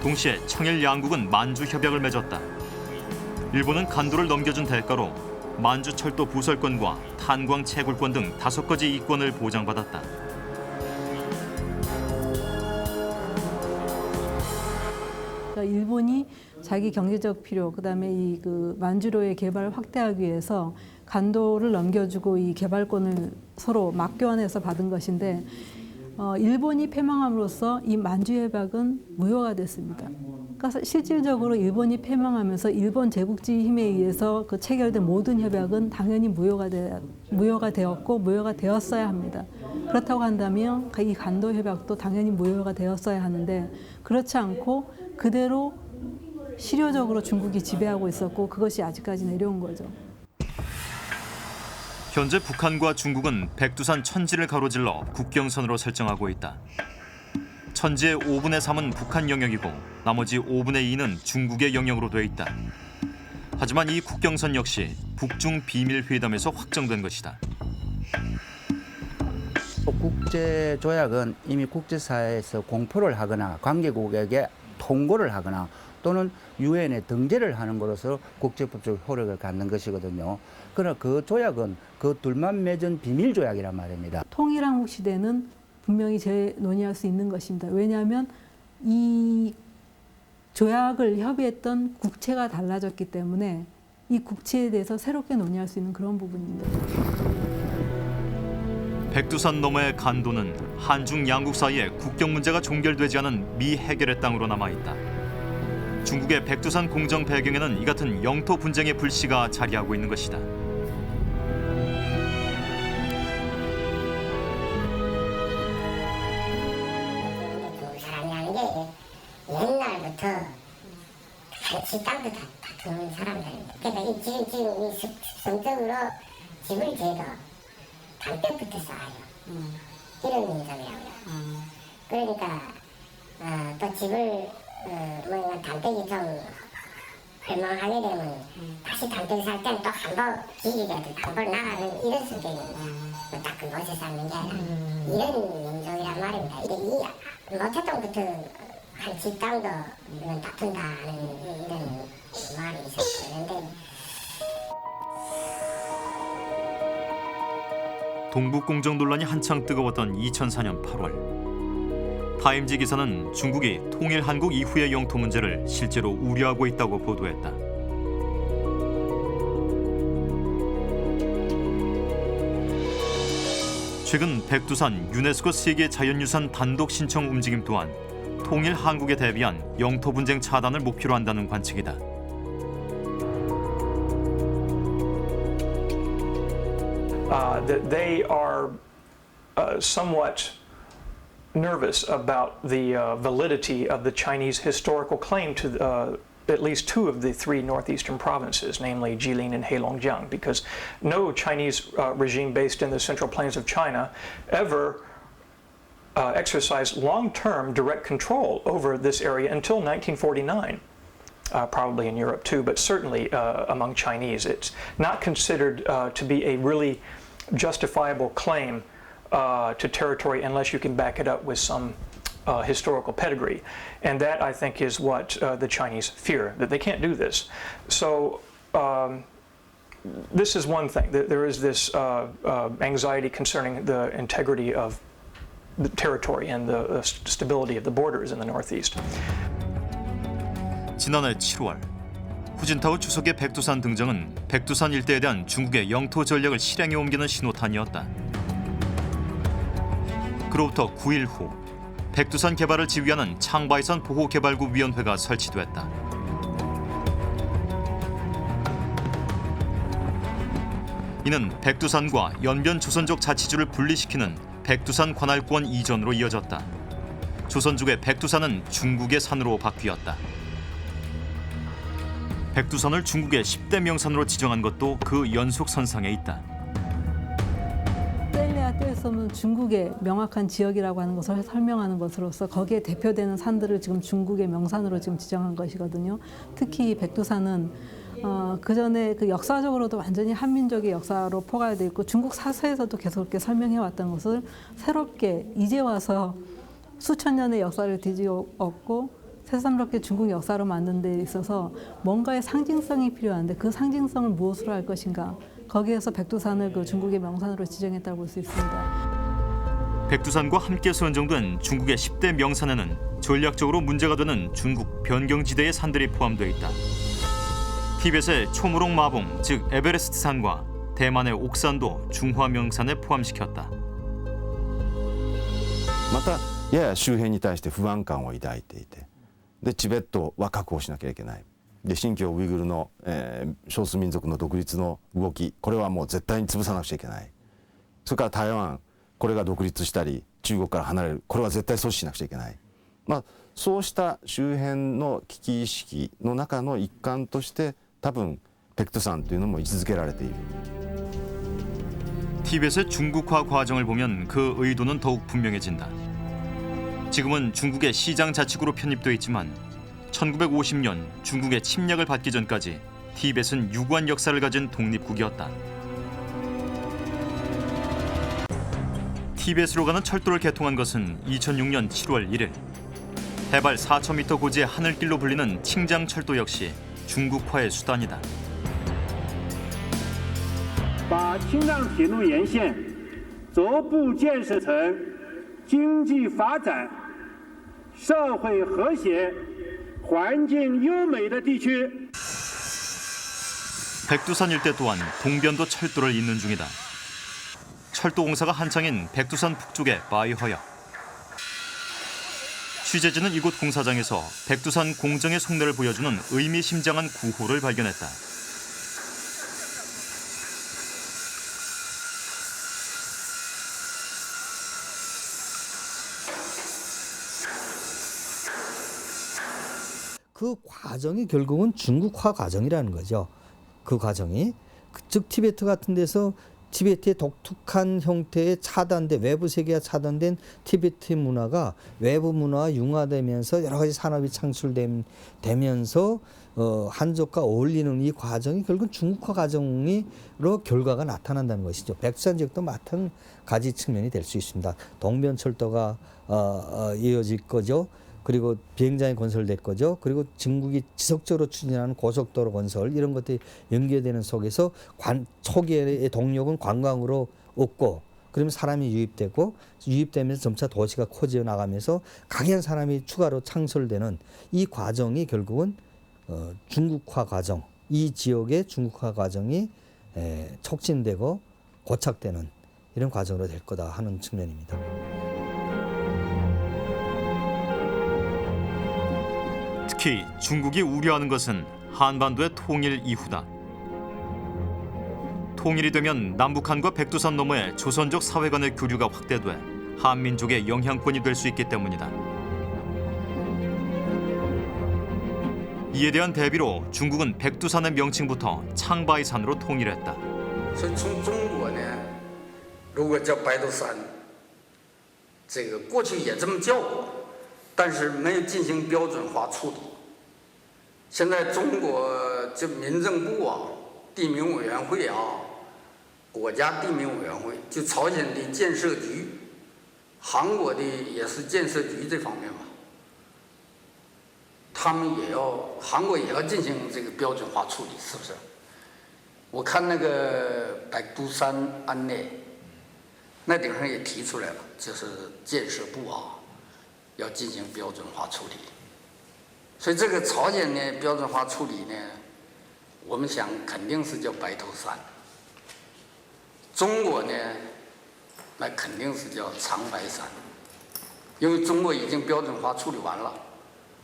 동시에 청일 양국은 만주 협약을 맺었다. 일본은 간도를 넘겨준 대가로 만주 철도 부설권과 탄광 채굴권 등 5가지 이권을 보장받았다. 그러니까 일본이 자기 경제적 필요, 그다음에 이 그 만주로의 개발을 확대하기 위해서 간도를 넘겨주고 이 개발권을 서로 맞교환해서 받은 것인데 일본이 패망함으로써 이 만주 협약은 무효가 됐습니다. 그러니까 실질적으로 일본이 패망하면서 일본 제국주의 힘에 의해서 그 체결된 모든 협약은 당연히 무효가 되었고 무효가 되었어야 합니다. 그렇다고 한다면 이 간도 협약도 당연히 무효가 되었어야 하는데 그렇지 않고 그대로 실효적으로 중국이 지배하고 있었고 그것이 아직까지 내려온 거죠. 현재 북한과 중국은 백두산 천지를 가로질러 국경선으로 설정하고 있다. 천지의 5분의 3은 북한 영역이고 나머지 5분의 2는 중국의 영역으로 돼 있다. 하지만 이 국경선 역시 북중 비밀 회담에서 확정된 것이다. 국제 조약은 이미 국제사회에서 공포를 하거나 관계국에게 통고를 하거나 또는 유엔에 등재를 하는 것으로 국제법적 효력을 갖는 것이거든요. 그러나 그 조약은 그 둘만 맺은 비밀 조약이란 말입니다. 통일한국 시대는 분명히 재논의할 수 있는 것입니다. 왜냐하면 이 조약을 협의했던 국체가 달라졌기 때문에 이 국체에 대해서 새롭게 논의할 수 있는 그런 부분입니다. 백두산 너머의 간도는 한중 양국 사이에 국경 문제가 종결되지 않은 미해결의 땅으로 남아있다. 중국의 백두산 공정 배경에는 이 같은 영토 분쟁의 불씨가 자리하고 있는 것이다. 사람이라는 게 옛날부터 같이 땅도 다투는 사람들입니다. 그러니까 지금 습성적으로 집을 지어도 담벼부터 쌓아요. 이런 민족이라고요. 그러니까 또 집을 담벼기 좀 헐망하게 되면 다시 담벼기 살 때는 또 한 번 기기라도 한 번 나가는 이런 성격입니다. 딱 그 못에 쌓는 게 아니라 이런 민족이란 말입니다. 이 모태동부터 한 집 땅도 다툰다는 이런 말이 있었는데 동북공정 논란이 한창 뜨거웠던 2004년 8월 타임지 기사는 중국이 통일 한국 이후의 영토 문제를 실제로 우려하고 있다고 보도했다. 최근 백두산 유네스코 세계 자연유산 단독 신청 움직임 또한 통일 한국에 대비한 영토 분쟁 차단을 목표로 한다는 관측이다. That they are somewhat nervous about the validity of the Chinese historical claim to at least two of the three northeastern provinces, namely Jilin and Heilongjiang, because no Chinese regime based in the central plains of China ever exercised long-term direct control over this area until 1949. Probably in Europe too, but certainly among Chinese. It's not considered to be a really justifiable claim to territory unless you can back it up with some historical pedigree. And that, I think, is what the Chinese fear, that they can't do this. So this is one thing. There is this anxiety concerning the integrity of the territory and the stability of the borders in the Northeast. 지난해 7월 후진타오 주석의 백두산 등정은 백두산 일대에 대한 중국의 영토 전략을 실행에 옮기는 신호탄이었다. 그로부터 9일 후 백두산 개발을 지휘하는 창바이산 보호개발구 위원회가 설치됐다. 이는 백두산과 연변 조선족 자치주를 분리시키는 백두산 관할권 이전으로 이어졌다. 조선족의 백두산은 중국의 산으로 바뀌었다. 백두산을 중국의 10대 명산으로 지정한 것도 그 연속선상에 있다. 뗄래야 뗄 수 없는 중국의 명확한 지역이라고 하는 것을 설명하는 것으로서 거기에 대표되는 산들을 지금 중국의 명산으로 지금 지정한 것이거든요. 특히 백두산은 그 전에 그 역사적으로도 완전히 한민족의 역사로 포괄되어 있고 중국 사서에서도 계속 그렇게 설명해 왔던 것을 새롭게 이제 와서 수천 년의 역사를 뒤집었고 새삼스럽게 중국 역사로 만든 데 있어서 뭔가의 상징성이 필요한데 그 상징성을 무엇으로 할 것인가. 거기에서 백두산을 그 중국의 명산으로 지정했다고 볼 수 있습니다. 백두산과 함께 선정된 중국의 10대 명산에는 전략적으로 문제가 되는 중국 변경지대의 산들이 포함되어 있다. 티벳의 초무록 마봉, 즉 에베레스트 산과 대만의 옥산도 중화 명산에 포함시켰다. またやや周辺に対して不安感を抱いていてでチベットは確保しなきゃいけないで新疆ウイグルの、少数民族の独立の動きこれはもう絶対に潰さなくちゃいけないそれから台湾これが独立したり中国から離れるこれは絶対阻止しなくちゃいけない、そうした周辺の危機意識の中の一環として多分백두산というのも位置づけられている 티벳의 중국화 과정을 보면 그 의도는 더욱 분명해진다. 지금은 중국의 시장 자치구로 편입돼 있지만 1950년 중국의 침략을 받기 전까지 티벳은 유구한 역사를 가진 독립국이었다. 티베트로 가는 철도를 개통한 것은 2006년 7월 1일. 해발 4,000m 고지의 하늘길로 불리는 칭장철도 역시 중국화의 수단이다. 把青藏铁路沿线逐步建设成经济发展、社会和谐、环境优美的地区。 백두산 일대 또한 동변도 철도를 잇는 중이다. 철도 공사가 한창인 백두산 북쪽의 바이허역. 취재진은 이곳 공사장에서 백두산 공정의 속내를 보여주는 의미심장한 구호를 발견했다. 그 과정이 결국은 중국화 과정이라는 거죠. 그 과정이 즉 티베트 같은 데서 티베트의 독특한 형태의 차단된 외부 세계가 차단된 티베트 문화가 외부 문화와 융화되면서 여러 가지 산업이 창출되면서 한족과 어울리는 이 과정이 결국은 중국화 과정으로 결과가 나타난다는 것이죠. 백두산 지역도 마찬가지 측면이 될 수 있습니다. 동변철도가 이어질 거죠. 그리고 비행장이 건설될 거죠. 그리고 중국이 지속적으로 추진하는 고속도로 건설 이런 것들이 연계되는 속에서 초기의 동력은 관광으로 얻고 그러면 사람이 유입되면서 점차 도시가 커져 나가면서 강한 사람이 추가로 창설되는 이 과정이 결국은 중국화 과정, 이 지역의 중국화 과정이 촉진되고 고착되는 이런 과정으로 될 거다 하는 측면입니다. 특히 중국이 우려하는 것은 한반도의 통일 이후다. 통일이 되면 남북한과 백두산 너머의 조선족 사회 간의 교류가 확대돼 한민족의 영향권이 될 수 있기 때문이다. 이에 대한 대비로 중국은 백두산의 명칭부터 창바이산으로 통일했다. 所以从中国呢，如果叫白头山，这个过去也这么叫过，但是没有进行标准化处理。现在中国就民政部啊、地名委员会啊、国家地名委员会，就朝鲜的建设局，韩国的也是建设局这方面吧，他们也要，韩国也要进行这个标准化处理，是不是？我看那个百都山安内，那顶上也提出来了，就是建设部啊，要进行标准化处理。所以这个朝鲜呢，标准化处理呢，我们想肯定是叫白头山。中国呢，那肯定是叫长白山，因为中国已经标准化处理完了。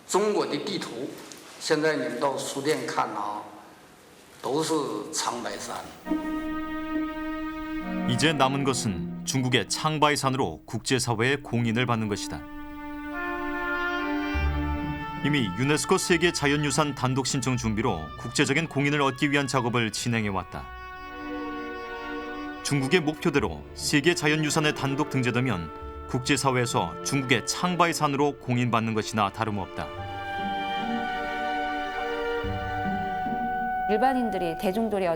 中国的地图，现在你们到书店看啊，都是长白山。 이제 남은 것은 중국의 창바이산으로 국제사회의 공인을 받는 것이다. 이미 유네스코 세계 자연유산 단독 신청 준비로 국제적인 공인을 얻기 위한 작업을 진행해왔다. 중국의 목표대로 세계 자연유산에 단독 등재되면 국제사회에서 중국의 창바이산으로 공인받는 것이나 다름없다. 일반인들이 대중들이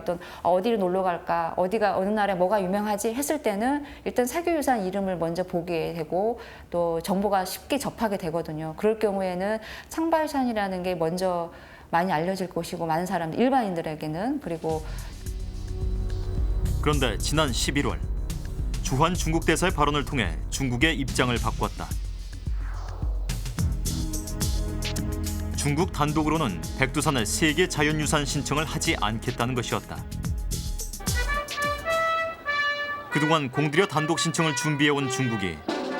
어디를 놀러 갈까, 어디가 어느 나라에 뭐가 유명하지 했을 때는 일단 세계유산 이름을 먼저 보게 되고 또 정보가 쉽게 접하게 되거든요. 그럴 경우에는 창바이산이라는 게 먼저 많이 알려질 것이고 많은 사람들, 일반인들에게는. 그리고 그런데 지난 11월 주한 중국 대사의 발언을 통해 중국의 입장을 바꿨다. 중국 단독으로는 백두산의 세계 자연유산 신청을 하지 않겠다는 것이었다. 그동안 공들여 단독 신청을 준비해온 중국이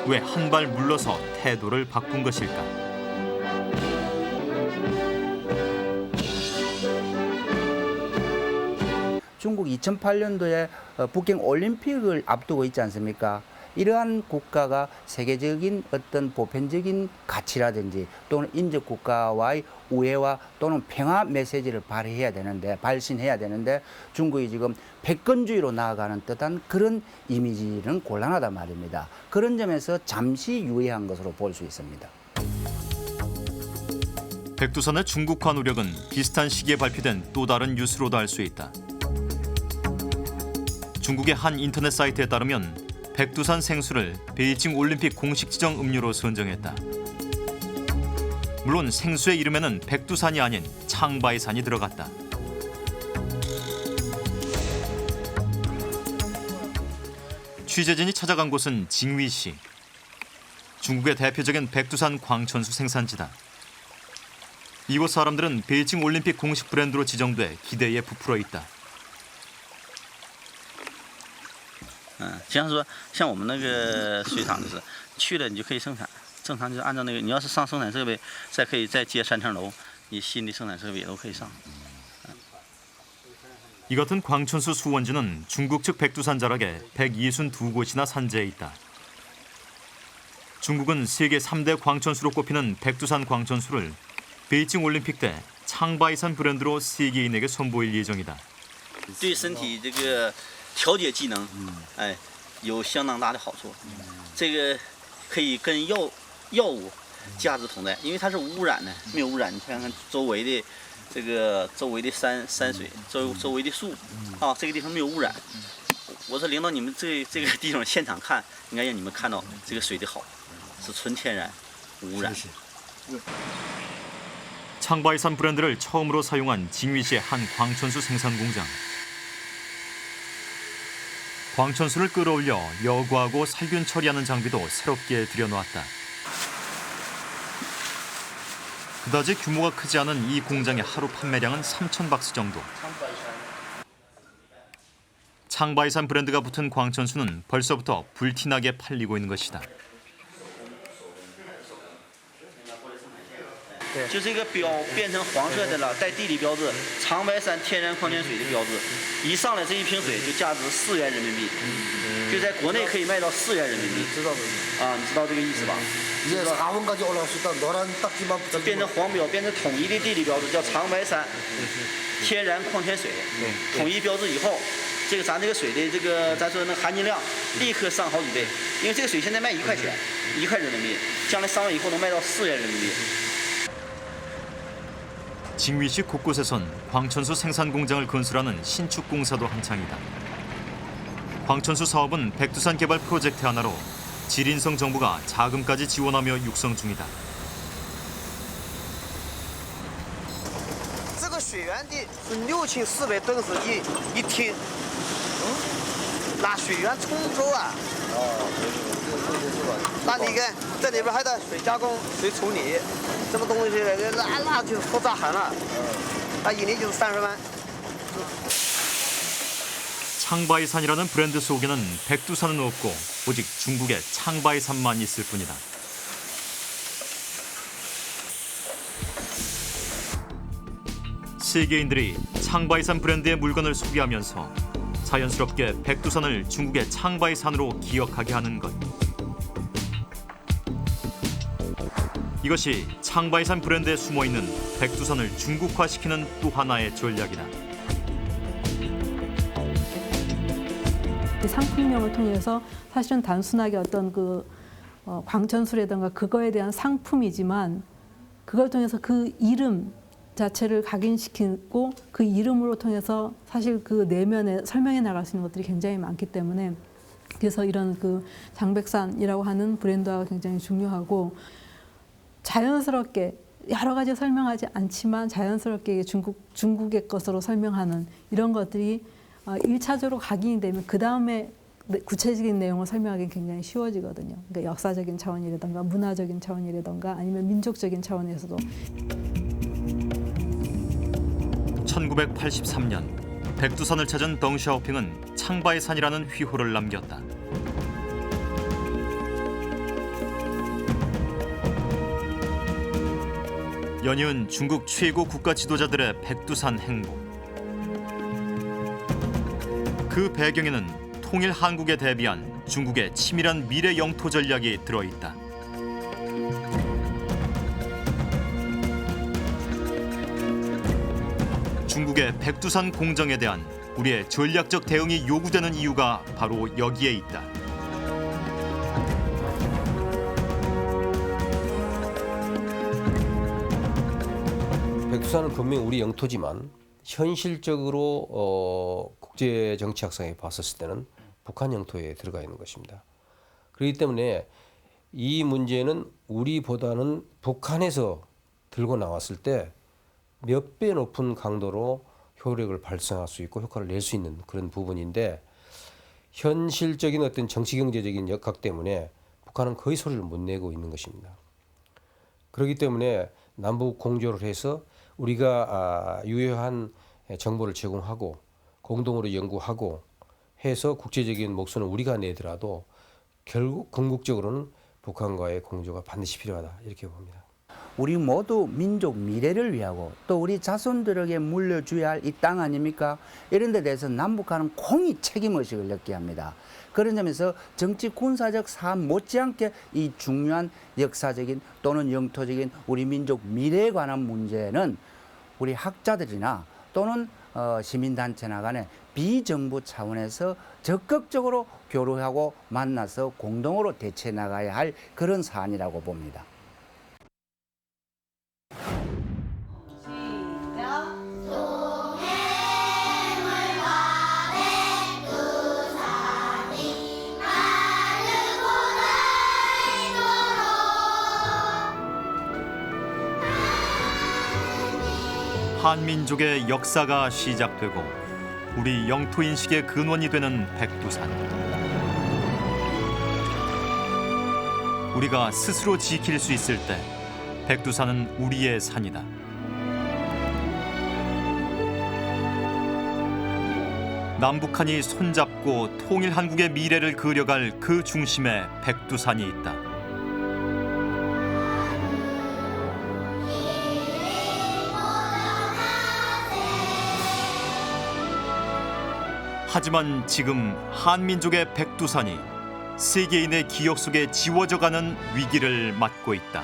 왜 한 발 물러서 태도를 바꾼 것일까? 중국 2008년도에 북경 올림픽을 앞두고 있지 않습니까? 이러한 국가가 세계적인 어떤 보편적인 가치라든지 또는 인접 국가와의 우애와 또는 평화 메시지를 발신해야 되는데 중국이 지금 백건주의로 나아가는 듯한 그런 이미지는 곤란하단 말입니다. 그런 점에서 잠시 유예한 것으로 볼 수 있습니다. 백두산의 중국화 노력은 비슷한 시기에 발표된 또 다른 뉴스로도 알 수 있다. 중국의 한 인터넷 사이트에 따르면 백두산 생수를 베이징 올림픽 공식 지정 음료로 선정했다. 물론 생수의 이름에는 백두산이 아닌 창바이산이 들어갔다. 취재진이 찾아간 곳은 징위시. 중국의 대표적인 백두산 광천수 생산지다. 이곳 사람들은 베이징 올림픽 공식 브랜드로 지정돼 기대에 부풀어 있다. 就像说，像我们那个水厂就是去了你就可以生产，正常就是按照那个，你要是上生产设备，可以再接3层楼，你新的生产设备也都可以上。 이 같은 광천수 수원지는 중국 측 백두산 자락에 162곳이나 산재해 있다. 중국은 세계 3대 광천수로 꼽히는 백두산 광천수를 베이징 올림픽 때 창바이산 브랜드로 세계인에게 선보일 예정이다. 对身体这个调节机能，有相当大的好处。这个可以跟药物价值同在，因为它是无污染的，没有污染。你看看周围的山水，周围的树，这个地方没有污染。我说领导你们这个地方现场看，应该让你们看到这个水的好，是纯天然，无污染。 창바이산 브랜드를 처음으로 사용한 징위시의 한 광천수 생산 공장. 광천수를 끌어올려 여과하고 살균 처리하는 장비도 새롭게 들여놓았다. 그다지 규모가 크지 않은 이 공장의 하루 판매량은 3,000박스 정도. 창바이산 브랜드가 붙은 광천수는 벌써부터 불티나게 팔리고 있는 것이다. 就这个标变成黄色的了，带地理标志，长白山天然矿泉水的标志，一上来这一瓶水就价值4元人民币，就在国内可以卖到4元人民币。知道啊，你知道这个意思吧？这变成黄标，变成统一的地理标志，叫长白山天然矿泉水。统一标志以后，这个咱这个水的这个咱说那含金量立刻上好几倍，因为这个水现在卖1块钱，1块人民币，将来上完以后能卖到4元人民币。 징위시 곳곳에선 광천수 생산 공장을 건설하는 신축 공사도 한창이다. 광천수 사업은 백두산 개발 프로젝트 하나로 지린성 정부가 자금까지 지원하며 육성 중이다. 这个水源地是6400吨是一厅，拿水源冲走啊。那你看这里边还得水加工、水处理，这个东西那就复杂很了。那一年就是30万。 창바이산이라는 브랜드 속에는 백두산은 없고 오직 중국의 창바이산만 있을 뿐이다. 세계인들이 창바이산 브랜드의 물건을 소비하면서 자연스럽게 백두산을 중국의 창바이산으로 기억하게 하는 것. 이것이 창바이산 브랜드에 숨어있는 백두산을 중국화시키는 또 하나의 전략이다. 상품명을 통해서 사실은 단순하게 어떤 그 광천수라든가 그거에 대한 상품이지만 그걸 통해서 그 이름 자체를 각인시키고 그 이름으로 통해서 사실 그 내면에 설명해 나갈 수 있는 것들이 굉장히 많기 때문에 그래서 이런 그 장백산이라고 하는 브랜드가 굉장히 중요하고 자연스럽게 여러 가지 설명하지 않지만 자연스럽게 중국의 것으로 설명하는 이런 것들이 1차적으로 각인이 되면 그 다음에 구체적인 내용을 설명하기 굉장히 쉬워지거든요. 그러니까 역사적인 차원이라든가 문화적인 차원이라든가 아니면 민족적인 차원에서도. 1983년 백두산을 찾은 덩샤오핑은 창바이산이라는 휘호를 남겼다. 연이은 중국 최고 국가 지도자들의 백두산 행보. 그 배경에는 통일 한국에 대비한 중국의 치밀한 미래 영토 전략이 들어있다. 중국의 백두산 공정에 대한 우리의 전략적 대응이 요구되는 이유가 바로 여기에 있다. 백두산은 분명 우리 영토지만 현실적으로 국제 정치학상에 봤었을 때는 북한 영토에 들어가 있는 것입니다. 그렇기 때문에 이 문제는 우리보다는 북한에서 들고 나왔을 때 몇 배 높은 강도로 효력을 발생할 수 있고 효과를 낼 수 있는 그런 부분인데 현실적인 어떤 정치 경제적인 역학 때문에 북한은 거의 소리를 못 내고 있는 것입니다. 그렇기 때문에 남북 공조를 해서 우리가 유효한 정보를 제공하고 공동으로 연구하고 해서 국제적인 목소리는 우리가 내더라도 결국 궁극적으로는 북한과의 공조가 반드시 필요하다 이렇게 봅니다. 우리 모두 민족 미래를 위하고 또 우리 자손들에게 물려줘야 할 이 땅 아닙니까? 이런 데 대해서 남북한은 공히 책임의식을 느껴야 합니다. 그런 점에서 정치 군사적 사안 못지않게 이 중요한 역사적인 또는 영토적인 우리 민족 미래에 관한 문제는 우리 학자들이나 또는 시민단체나 간에 비정부 차원에서 적극적으로 교류하고 만나서 공동으로 대처해 나가야 할 그런 사안이라고 봅니다. 한민족의 역사가 시작되고 우리 영토인식의 근원이 되는 백두산. 우리가 스스로 지킬 수 있을 때 백두산은 우리의 산이다. 남북한이 손잡고 통일 한국의 미래를 그려갈 그 중심에 백두산이 있다. 하지만 지금 한민족의 백두산이 세계인의 기억 속에 지워져가는 위기를 맞고 있다.